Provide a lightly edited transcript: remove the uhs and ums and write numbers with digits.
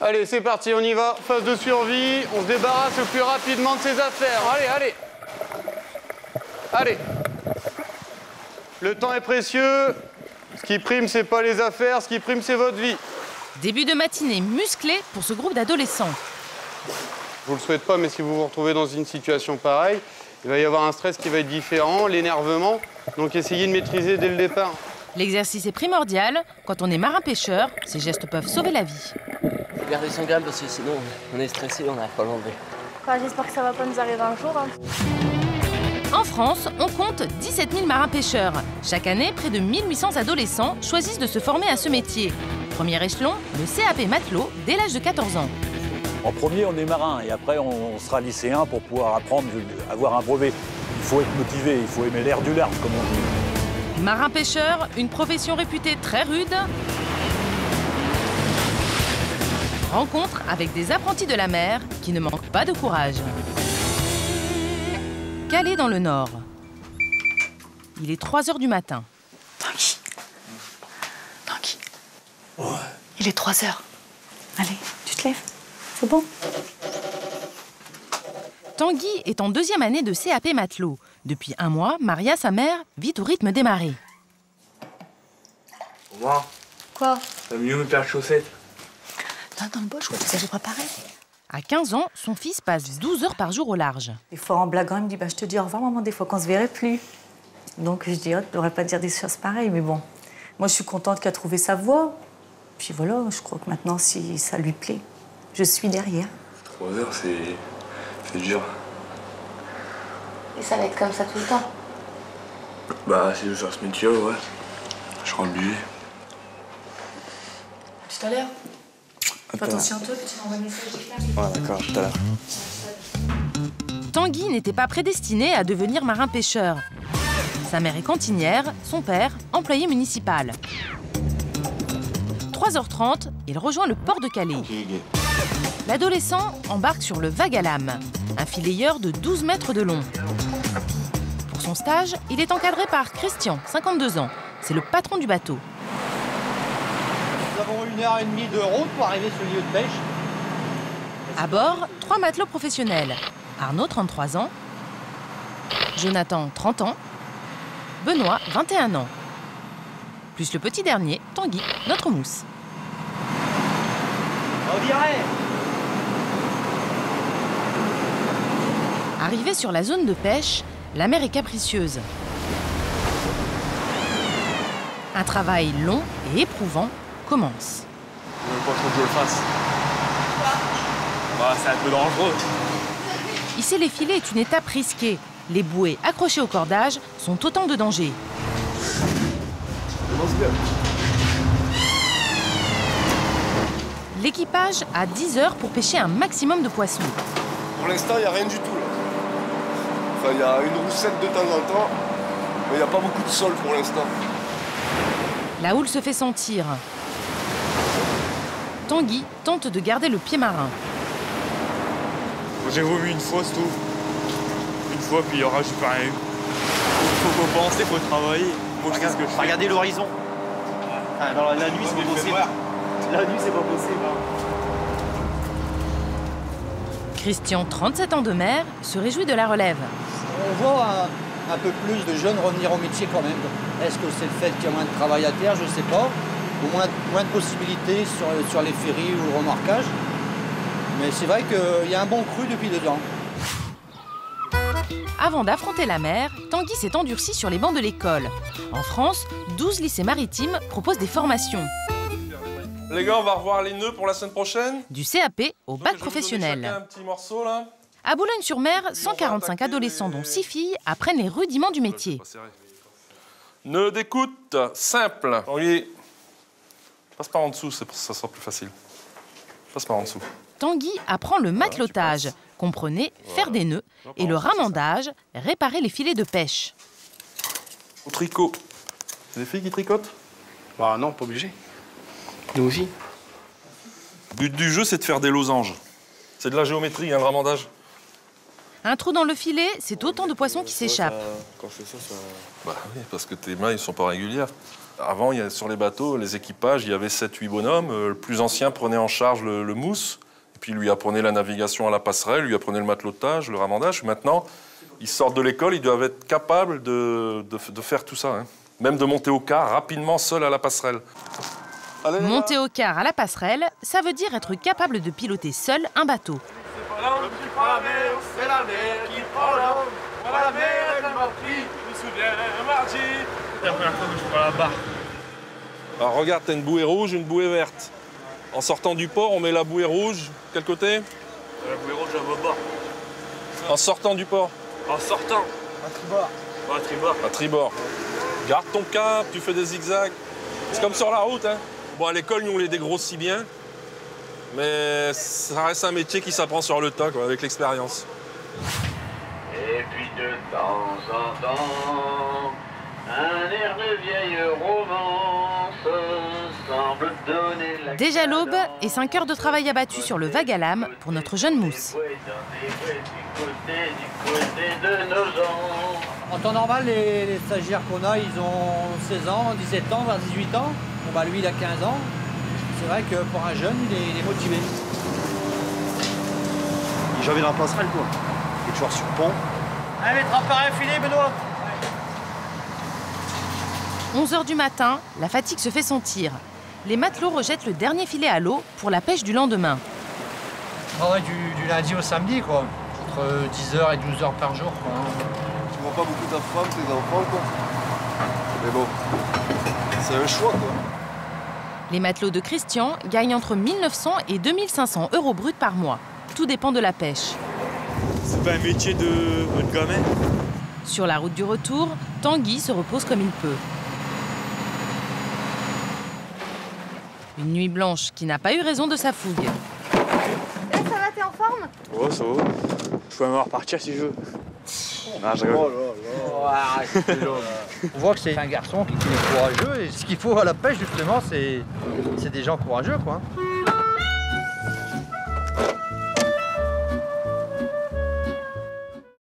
Allez, c'est parti, on y va. Phase de survie, on se débarrasse le plus rapidement de ses affaires. Allez, allez. Allez. Le temps est précieux. Ce qui prime, c'est pas les affaires, ce qui prime, c'est votre vie. Début de matinée musclé pour ce groupe d'adolescents. Je vous le souhaite pas, mais si vous vous retrouvez dans une situation pareille, il va y avoir un stress qui va être différent, l'énervement. Donc essayez de maîtriser dès le départ. L'exercice est primordial. Quand on est marin-pêcheur, ces gestes peuvent sauver la vie. Faut garder son calme parce que sinon on est stressé, on n'arrive pas à l'enlever. Enfin, j'espère que ça va pas nous arriver un jour. Hein. En France, on compte 17 000 marins-pêcheurs. Chaque année, près de 1800 adolescents choisissent de se former à ce métier. Premier échelon, le CAP matelot dès l'âge de 14 ans. En premier, on est marin et après, on sera lycéen pour pouvoir apprendre, avoir un brevet. Il faut être motivé, il faut aimer l'air du large, comme on dit. Marin-pêcheur, une profession réputée très rude. Rencontre avec des apprentis de la mer qui ne manquent pas de courage. Calais dans le Nord. Il est 3 h du matin. Tanguy. Tanguy. Ouais. Il est 3 h. Allez, tu te lèves. C'est bon. Tanguy est en 2e année de CAP matelot. Depuis 1 mois, Maria, sa mère, vit au rythme des marées. Moi, Quoi? t'as mieux mes paires de chaussettes. Dans le bol, je crois que j'ai préparé. À 15 ans, son fils passe 12 heures par jour au large. Des fois, en blaguant, il me dit je te dis au revoir, maman, des fois qu'on se verrait plus. Donc, je dis tu ne devrais pas dire des choses pareilles, mais bon. Moi, je suis contente qu'elle a trouvé sa voie. Puis voilà, je crois que maintenant, si ça lui plaît, je suis derrière. 3 heures, c'est dur. Et ça va être comme ça tout le temps? Bah, si je veux faire ce métier, ouais. Je serai obligé. Tout à l'heure. Fais attention à toi, que tu m'envoies un message de Ouais, d'accord, tout à l'heure. Tanguy n'était pas prédestiné à devenir marin-pêcheur. Sa mère est cantinière, son père, employé municipal. 3 h 30, il rejoint le port de Calais. L'adolescent embarque sur le Vague à lame, un filayeur de 12 mètres de long. Pour son stage, il est encadré par Christian, 52 ans. C'est le patron du bateau. Nous avons 1h30 de route pour arriver sur le lieu de pêche. À bord, 3 matelots professionnels. Arnaud, 33 ans. Jonathan, 30 ans. Benoît, 21 ans. Plus le petit dernier, Tanguy, notre mousse. On dirait. Arrivé sur la zone de pêche, la mer est capricieuse. Un travail long et éprouvant commence. Je veux pas trop que je le fasse. Bah, c'est un peu dangereux. Hisser les filets est une étape risquée. Les bouées accrochées au cordage sont autant de dangers. L'équipage a 10 heures pour pêcher un maximum de poissons. Pour l'instant, il n'y a rien du tout. Là. Enfin, il y a une roussette de temps en temps, mais il n'y a pas beaucoup de sol pour l'instant. La houle se fait sentir. Tanguy tente de garder le pied marin. J'ai vomi une fois, c'est tout. Une fois, puis il y aura, je peux rien eu. Faut compenser, faut travailler. Moi, je sais ce que je fais. Regardez l'horizon. Ah, dans la nuit, c'est pas possible. La nuit, c'est pas possible. Christian, 37 ans de mer, se réjouit de la relève. On voit un peu plus de jeunes revenir au métier quand même. Est-ce que c'est le fait qu'il y a moins de travail à terre? Je ne sais pas. Ou moins de possibilités sur les ferries ou le remorquage. Mais c'est vrai qu'il y a un bon cru depuis 2 ans. Avant d'affronter la mer, Tanguy s'est endurci sur les bancs de l'école. En France, 12 lycées maritimes proposent des formations. Les gars, on va revoir les nœuds pour la semaine prochaine. Du CAP au bac professionnel. Un petit morceau, là. À Boulogne-sur-Mer, 145 adolescents, dont 6 filles, apprennent les rudiments du métier. Nœud d'écoute, simple. Oui. Passe par en dessous, ça sera plus facile. Passe par en dessous. Tanguy apprend le matelotage. Comprenez, faire des nœuds, et le ramandage, réparer les filets de pêche. Au tricot. C'est des filles qui tricotent? Bah non, pas obligé. Nous aussi. Le but du jeu, c'est de faire des losanges. C'est de la géométrie, hein, le ramandage. Un trou dans le filet, c'est autant de poissons qui s'échappent. Quand c'est ça, ça... Bah oui, parce que tes mains, ils sont pas régulières. Avant, sur les bateaux, les équipages, il y avait 7-8 bonhommes. Le plus ancien prenait en charge le mousse, et puis lui apprenait la navigation à la passerelle, lui apprenait le matelotage, le ramandage. Maintenant, ils sortent de l'école, ils doivent être capables de faire tout ça. Hein. Même de monter au quart rapidement, seul à la passerelle. Allez, monter au quart à la passerelle, ça veut dire être capable de piloter seul un bateau. C'est la mer qui prend l'homme. La mer, elle m'a pris, je me souviens, mardi. C'est la première fois que je prends la barre. Alors regarde, t'as une bouée rouge, une bouée verte. En sortant du port, on met la bouée rouge. Quel côté? La bouée rouge à bas. En sortant du port. En sortant. À tribord. À tribord. À tribord. Garde ton cap, tu fais des zigzags. C'est comme sur la route. Hein. Bon, à l'école, nous, on les dégrossit bien. Mais ça reste un métier qui s'apprend sur le tas, quoi, avec l'expérience. Et puis de temps en temps, un air de vieille romance semble donner la... Déjà l'aube et 5 heures de travail abattu sur le Vagalame pour notre jeune mousse. En temps normal, les stagiaires qu'on a, ils ont 16 ans, 17 ans, 18 ans. Bon, bah, lui, il a 15 ans. C'est vrai que pour un jeune, il est motivé. J'avais dans la passerelle, quoi. Il est toujours sur le pont. Allez, trempez un filet, Benoît. 11h du matin, la fatigue se fait sentir. Les matelots rejettent le dernier filet à l'eau pour la pêche du lendemain. On travaille du lundi au samedi, quoi. Entre 10h et 12h par jour, quoi. Tu vois pas beaucoup ta femme, tes enfants, quoi. Mais bon, c'est un choix, quoi. Les matelots de Christian gagnent entre 1 900 et 2 500 € bruts par mois. Tout dépend de la pêche. C'est pas un métier de gamin. Sur la route du retour, Tanguy se repose comme il peut. Une nuit blanche qui n'a pas eu raison de sa fougue. Ça va, t'es en forme? Oh, ça va. Je peux même repartir si je veux. Non, je rigole. On voit que c'est un garçon qui est courageux. Et ce qu'il faut à la pêche, justement, c'est des gens courageux, quoi.